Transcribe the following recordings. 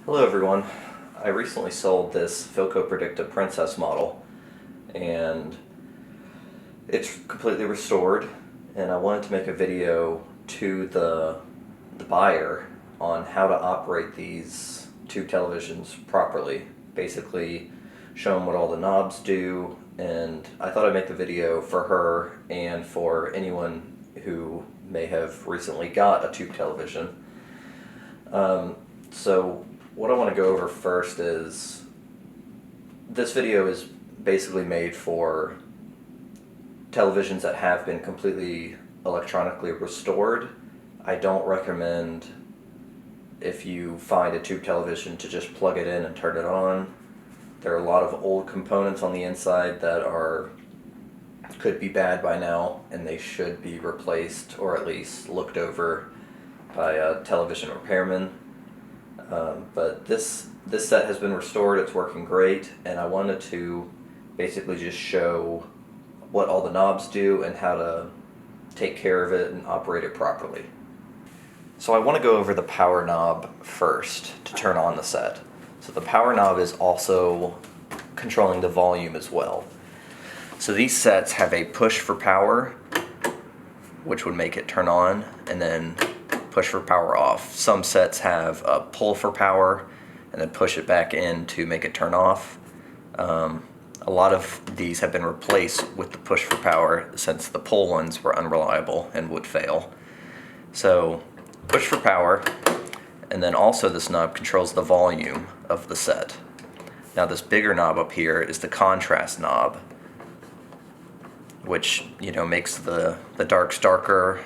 Hello everyone. I recently sold this Philco Predicta Princess model and it's completely restored, and I wanted to make a video to the buyer on how to operate these two televisions properly. Basically show them what all the knobs do, and I thought I'd make the video for her and for anyone who may have recently got a tube television. So what I want to go over first is, this video is basically made for televisions that have been completely electronically restored. I don't recommend, if you find a tube television, to just plug it in and turn it on. There are a lot of old components on the inside that could be bad by now, and they should be replaced or at least looked over by a television repairman. But this set has been restored, it's working great, and I wanted to basically just show what all the knobs do and how to take care of it and operate it properly. So I want to go over the power knob first to turn on the set. So the power knob is also controlling the volume as well. So these sets have a push for power, which would make it turn on, and then push for power off. Some sets have a pull for power and then push it back in to make it turn off. A lot of these have been replaced with the push for power since the pull ones were unreliable and would fail. So push for power, and then also this knob controls the volume of the set. Now this bigger knob up here is the contrast knob, which makes the darks darker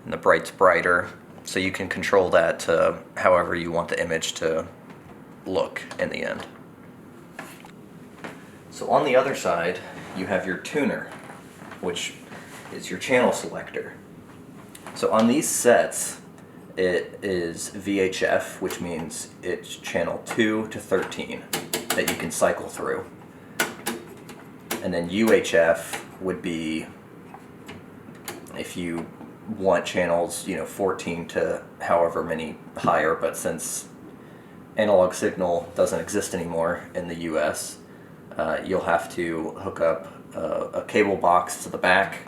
and the brights brighter, so you can control that to however you want the image to look in the end. So on the other side you have your tuner, which is your channel selector. So on these sets it is VHF, which means it's channel 2 to 13 that you can cycle through. And then UHF would be if you want channels 14 to however many higher, but since analog signal doesn't exist anymore in the US, you'll have to hook up a cable box to the back,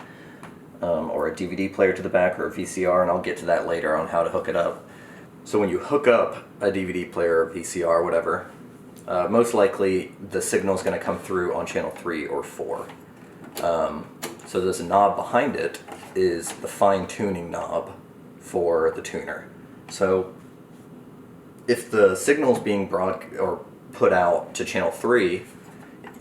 or a DVD player to the back, or a VCR, and I'll get to that later on how to hook it up. So when you hook up a DVD player or VCR, whatever, most likely the signal is going to come through on channel 3 or 4. So there's a knob behind it is the fine-tuning knob for the tuner. So if the signal is being put out to channel 3,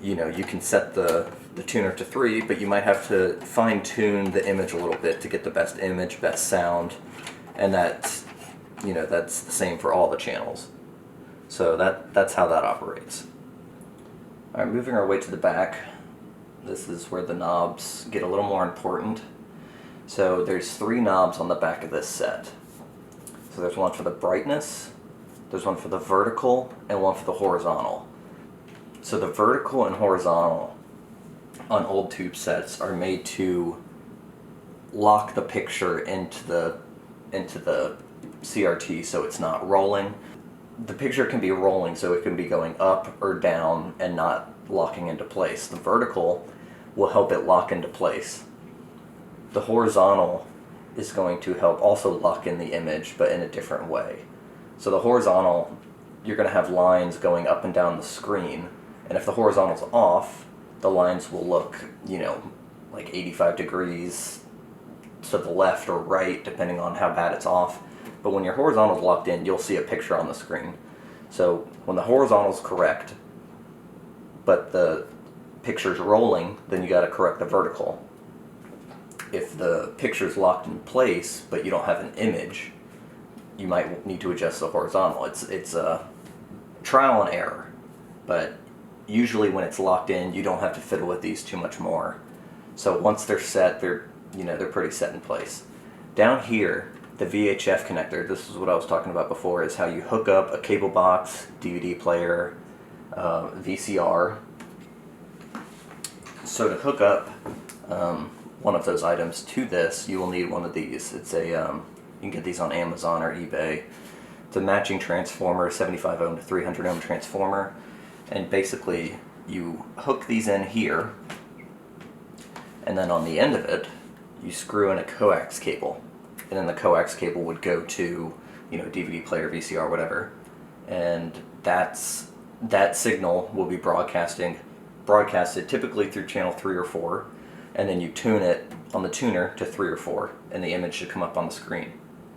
you can set the tuner to 3, but you might have to fine-tune the image a little bit to get the best image, best sound, and that's the same for all the channels. So that's how that operates. All right, moving our way to the back. This is where the knobs get a little more important. So there's 3 knobs on the back of this set. So there's one for the brightness, there's one for the vertical, and one for the horizontal. So the vertical and horizontal on old tube sets are made to lock the picture into the CRT so it's not rolling. The picture can be rolling, so it can be going up or down and not locking into place. The vertical will help it lock into place. The horizontal is going to help also lock in the image, but in a different way. So the horizontal, you're going to have lines going up and down the screen, and if the horizontal's off, the lines will look, like 85 degrees to the left or right, depending on how bad it's off. But when your horizontal's locked in, you'll see a picture on the screen. So when the horizontal's correct, but the picture's rolling, then you got to correct the vertical. If the picture's locked in place, but you don't have an image, you might need to adjust the horizontal. It's a trial and error, but usually when it's locked in, you don't have to fiddle with these too much more. So once they're set, they're pretty set in place. Down here, the VHF connector, this is what I was talking about before, is how you hook up a cable box, DVD player, VCR. So to hook up one of those items to this, you will need one of these. It's a you can get these on Amazon or eBay. It's a matching transformer, 75 ohm to 300 ohm transformer, and basically you hook these in here, and then on the end of it you screw in a coax cable, and then the coax cable would go to, you know, DVD player, VCR, whatever, and that signal will be broadcasted typically through channel 3 or 4, and then you tune it on the tuner to 3 or 4, and the image should come up on the screen.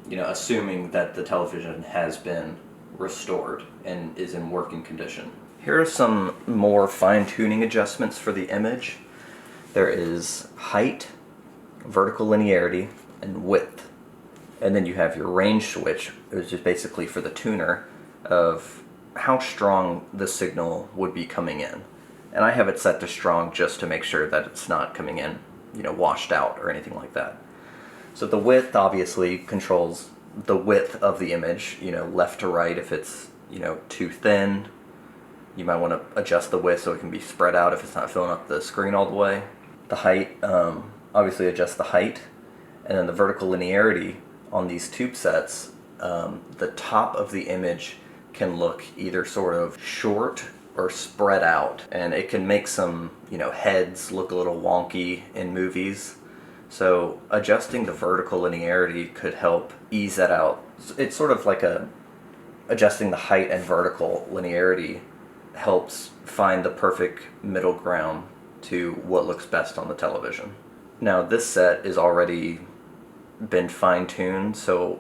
You know, assuming that the television has been restored and is in working condition. Here are some more fine-tuning adjustments for the image. There is height, vertical linearity, and width. And then you have your range switch, which is basically for the tuner of how strong the signal would be coming in. And I have it set to strong just to make sure that it's not coming in, you know, washed out or anything like that. So the width obviously controls the width of the image, you know, left to right. If it's, you know, too thin, you might want to adjust the width so it can be spread out if it's not filling up the screen all the way. The height, obviously adjust the height. And then the vertical linearity on these tube sets, the top of the image can look either sort of short or spread out, and it can make some, you know, heads look a little wonky in movies. So adjusting the vertical linearity could help ease that out. It's sort of like adjusting the height and vertical linearity helps find the perfect middle ground to what looks best on the television. Now this set is already been fine-tuned, so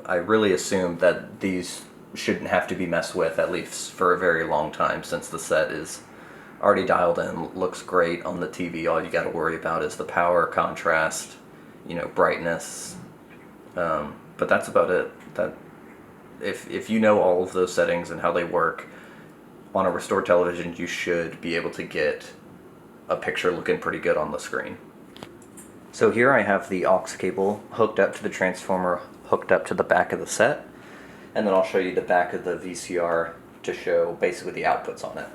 I really assume that these shouldn't have to be messed with, at least for a very long time, since the set is already dialed in, looks great on the TV. All you got to worry about is the power, contrast, you know, brightness. But that's about it. That if you know all of those settings and how they work on a restored television, you should be able to get a picture looking pretty good on the screen. So here I have the aux cable hooked up to the transformer, hooked up to the back of the set, and then I'll show you the back of the VCR to show basically the outputs on it.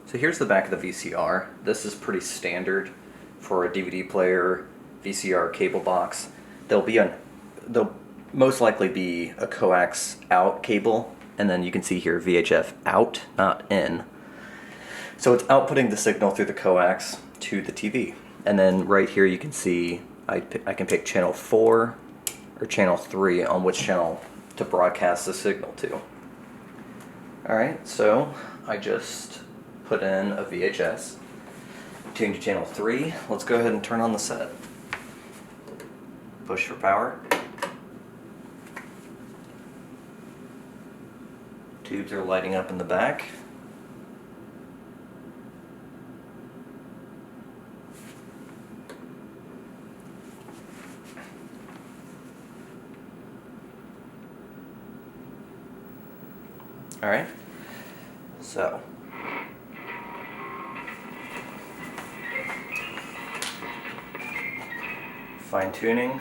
So here's the back of the VCR. This is pretty standard for a DVD player, VCR cable box. There'll most likely be a coax out cable, and then you can see here VHF out, not in. So it's outputting the signal through the coax to the TV. And then right here you can see I can pick channel 4 or channel 3 on which channel to broadcast the signal to. Alright, so I just put in a VHS, tuned to channel 3. Let's go ahead and turn on the set. Push for power. Tubes are lighting up in the back. Alright, so fine tuning.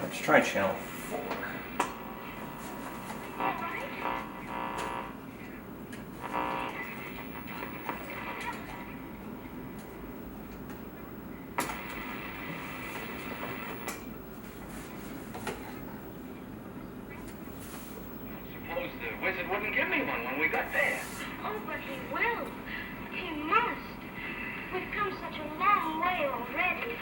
Let's try channel 4. Suppose the wizard wouldn't give me one when we got there. Oh, but he will. He must. We've come such a long way already.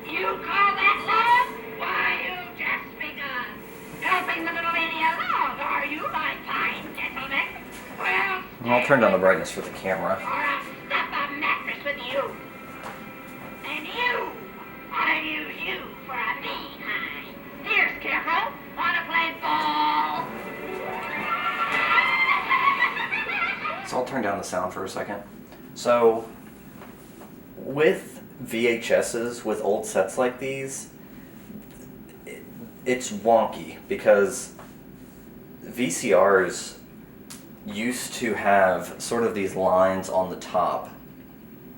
You call that love? Why, you've just begun. Helping the little lady along, are you, my fine gentleman? Well, I'll turn down the brightness for the camera. or I'll stuff a mattress with you. And you, I'll use you for a behind. Here's careful. Wanna play ball? So I'll turn down the sound for a second. So with VHSs, with old sets like these, it's wonky because VCRs used to have sort of these lines on the top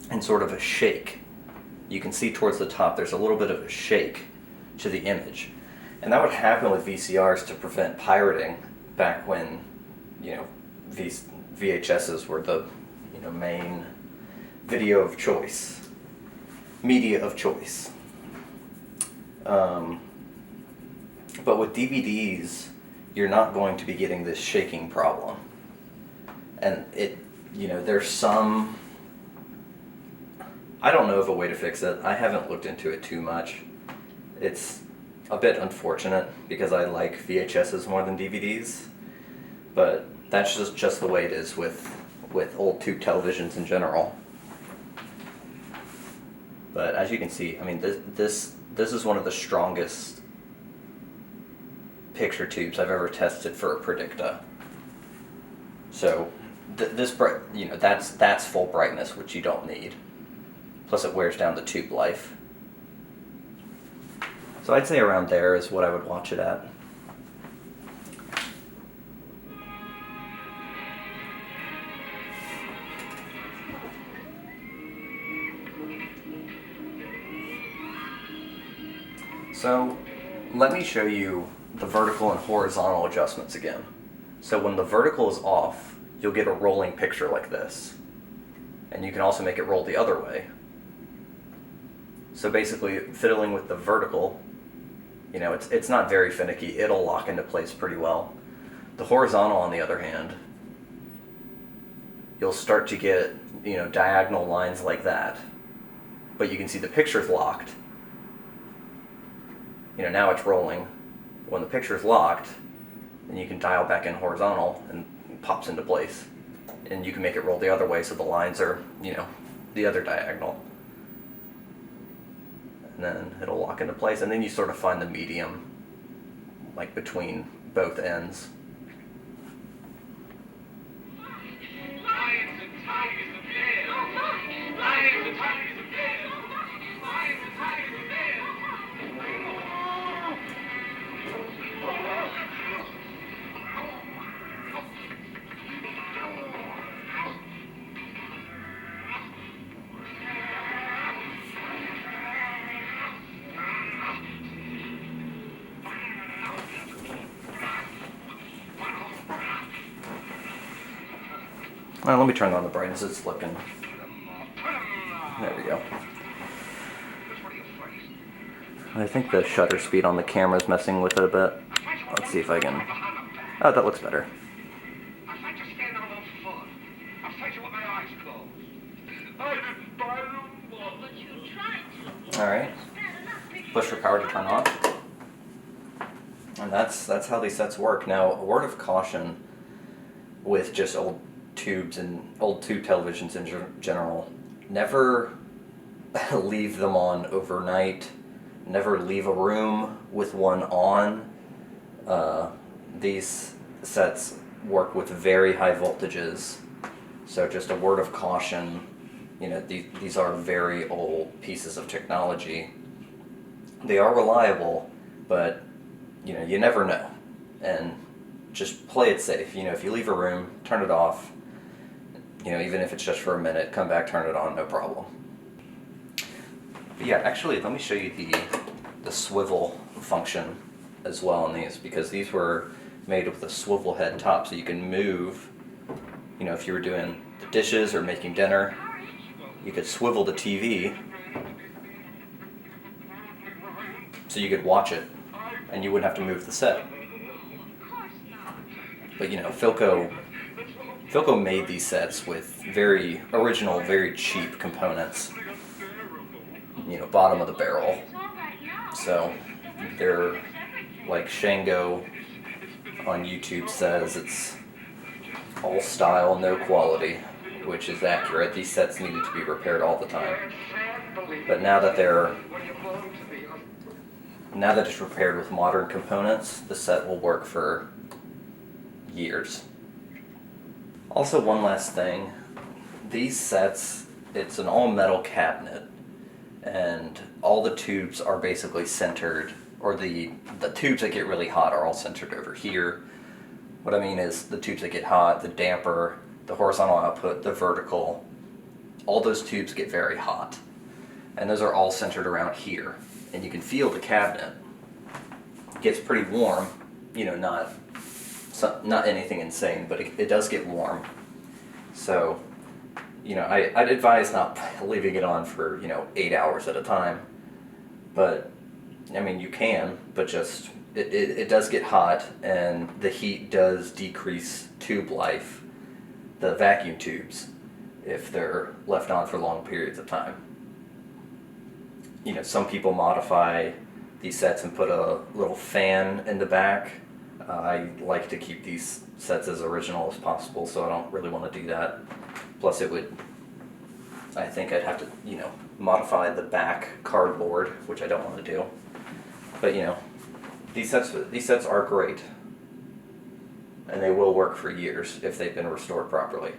and sort of a shake. You can see towards the top there's a little bit of a shake to the image. And that would happen with VCRs to prevent pirating back when, you know, VHSs were the, you know, main video of choice, media of choice. But with DVDs, you're not going to be getting this shaking problem. And it, you know, there's some, I don't know of a way to fix it. I haven't looked into it too much. It's a bit unfortunate because I like VHSs more than DVDs, but that's just the way it is with old tube televisions in general. But as you can see, I mean, this is one of the strongest picture tubes I've ever tested for a Predicta. So this, you know, that's full brightness, which you don't need. Plus it wears down the tube life. So I'd say around there is what I would watch it at. So let me show you the vertical and horizontal adjustments again. So when the vertical is off, you'll get a rolling picture like this. And you can also make it roll the other way. So basically, fiddling with the vertical, you know, it's not very finicky. It'll lock into place pretty well. The horizontal, on the other hand, you'll start to get, you know, diagonal lines like that. But you can see the picture's locked. You know, now it's rolling. When the picture's locked, then you can dial back in horizontal and it pops into place. And you can make it roll the other way so the lines are, you know, the other diagonal. And then it'll lock into place, and then you sort of find the medium, like between both ends. Lions and tigers and bears. Lions and tigers and bears. Lions and tigers and bears. Let me turn on the brightness. It's looking. There we go. I think the shutter speed on the camera is messing with it a bit. Let's see if I can. Oh, that looks better. I fight to stand on a little foot. I fight you with my eyes closed. I didn't buy them, but you tried to. All right. Push for power to turn on. And that's how these sets work. Now, a word of caution with just old tubes and old tube televisions in general: never leave them on overnight. Never leave a room with one on. These sets work with very high voltages, so just a word of caution. You know, these are very old pieces of technology. They are reliable, but you know, you never know. And just play it safe. You know, if you leave a room, turn it off. You know, even if it's just for a minute, come back, turn it on, no problem. But yeah, actually, let me show you the swivel function as well on these, because these were made with a swivel head top, so you can move. You know, if you were doing the dishes or making dinner, you could swivel the TV so you could watch it, and you wouldn't have to move the set. But you know, Philco made these sets with very original, very cheap components. You know, bottom of the barrel. So they're, like Shango on YouTube says, it's all style, no quality, which is accurate. These sets needed to be repaired all the time. But now that it's repaired with modern components, the set will work for years. Also, one last thing, these sets, it's an all metal cabinet, and all the tubes are basically centered, or the tubes that get really hot are all centered over here. What I mean is the tubes that get hot, the damper, the horizontal output, the vertical, all those tubes get very hot. And those are all centered around here. And you can feel the cabinet. It gets pretty warm, you know, not anything insane, but it does get warm. So, you know, I'd advise not leaving it on for, 8 hours at a time. But, I mean, you can, but just, it does get hot, and the heat does decrease tube life, the vacuum tubes, if they're left on for long periods of time. You know, some people modify these sets and put a little fan in the back. I like to keep these sets as original as possible, so I don't really want to do that. Plus I think I'd have to, modify the back cardboard, which I don't want to do. But, these sets are great. And they will work for years if they've been restored properly.